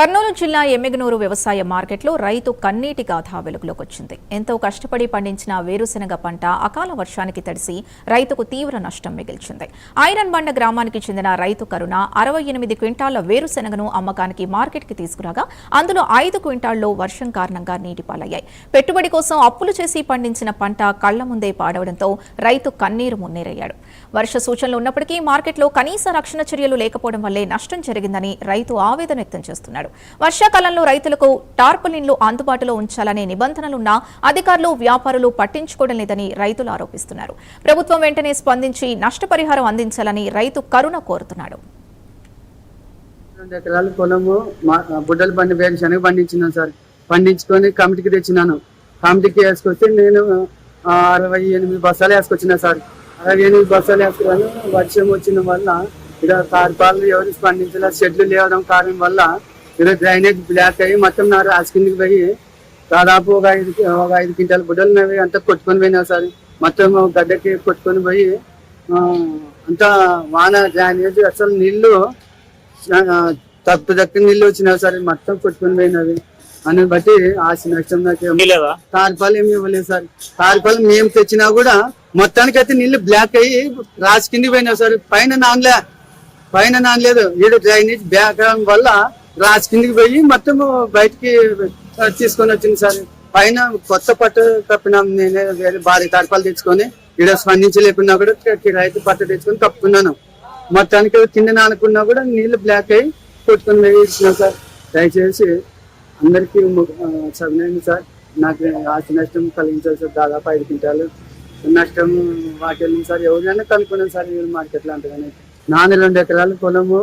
కర్నూలు జిల్లా ఎమ్మిగనూరు వ్యవసాయ మార్కెట్లో రైతు కన్నీటి గాథ వెలుగులోకి వచ్చింది. ఎంతో కష్టపడి పండించిన వేరుశెనగ పంట అకాల వర్షానికి తడిసి రైతుకు తీవ్ర నష్టం మిగిల్చింది. ఐరన్ బండ గ్రామానికి చెందిన రైతు కరుణ 68 క్వింటాళ్ల వేరుశెనగను అమ్మకానికి మార్కెట్కి తీసుకురాగా అందులో 5 క్వింటాళ్లు వర్షం కారణంగా నీటిపాలయ్యాయి. పెట్టుబడి కోసం అప్పులు చేసి పండించిన పంట కళ్ల ముందే పాడవడంతో రైతు కన్నీరు మున్నీరయ్యాడు. వర్ష సూచనలు ఉన్నప్పటికీ మార్కెట్లో కనీస రక్షణ చర్యలు లేకపోవడం వల్లే నష్టం జరిగిందని రైతు ఆవేదన వ్యక్తం చేస్తున్నాడు. వర్షాకాలంలో రైతులకు టార్పలిన్లు అందుబాటులో ఉంచాలనే నిబంధనలున్నా అధికారులు వ్యాపారులు పట్టించుకోవడం లేదని రైతులు ఆరోపిస్తున్నారు. ప్రభుత్వం వెంటనే స్పందించి నష్టపరిహారం అందించాలని రైతు కరుణ కోరుతున్నాడు. 2 ఎకరాల పొలము బుడ్డలు పండి వేరుశనగ పండించినాను సార్. పండించుకొని కమిటీకి తెచ్చినాను. కమిటీకి వేసుకొచ్చి నేను 68 బస్తాలు వేసుకొచ్చినా సార్. 68 బస్తాలు వేసుకున్నాను. వర్షం వచ్చిన వల్ల ఇక్కడ తార్పాలు ఎవరు స్పందించాల, షెడ్లు లేవడం కారణం వల్ల ఇక్కడ డ్రైనేజ్ బ్లాక్ అయ్యి మొత్తం నా రాసి కిందికి పోయి దాదాపు ఒక 5 క్వింటాల బుడ్డలు అంతా కొట్టుకొని పోయినా సార్. మొత్తం గడ్డకి కొట్టుకొని పోయి అంతా వాన డ్రైనేజ్ అసలు నీళ్లు తక్కువ నీళ్ళు వచ్చినాయి సార్. మొత్తం కొట్టుకొని పోయినవి అని బట్టి ఆశ నష్టం నాకు తార్పాలు ఏమి ఇవ్వలేదు సార్. తార్పాలు మేము తెచ్చినా కూడా మొత్తానికైతే నీళ్లు బ్లాక్ అయ్యి రాసి కిందికి పోయినాయి సార్. పైన నానలేదు. ఈడ డ్రైనేజ్ బ్యాక్ వల్ల రాసి కిందికి పోయి మొత్తం బయటికి తీసుకొని వచ్చింది సార్. పైన కొత్త పట్టు కప్పినాం. నేనే వేరే భారీ తార్పాలు తెచ్చుకొని ఈడ స్పందించలేకున్నా కూడా రైతు పట్టు తెచ్చుకొని కప్పుకున్నాను. మొత్తానికి కింద నానుకున్నా కూడా నీళ్లు బ్లాక్ అయ్యి కొట్టుకొని వేయించినాం సార్. దయచేసి అందరికీ సవినయండి సార్. నాకు ఆస్తి నష్టం కలిగించాలి సార్. దాదాపు 5 క్వింటాలు నష్టం వాటిల్ని సార్. ఎవరైనా కనుక్కున్నాను సార్ ఈ మార్కెట్లో అంతగానే. 2 ఎకరాల పొలము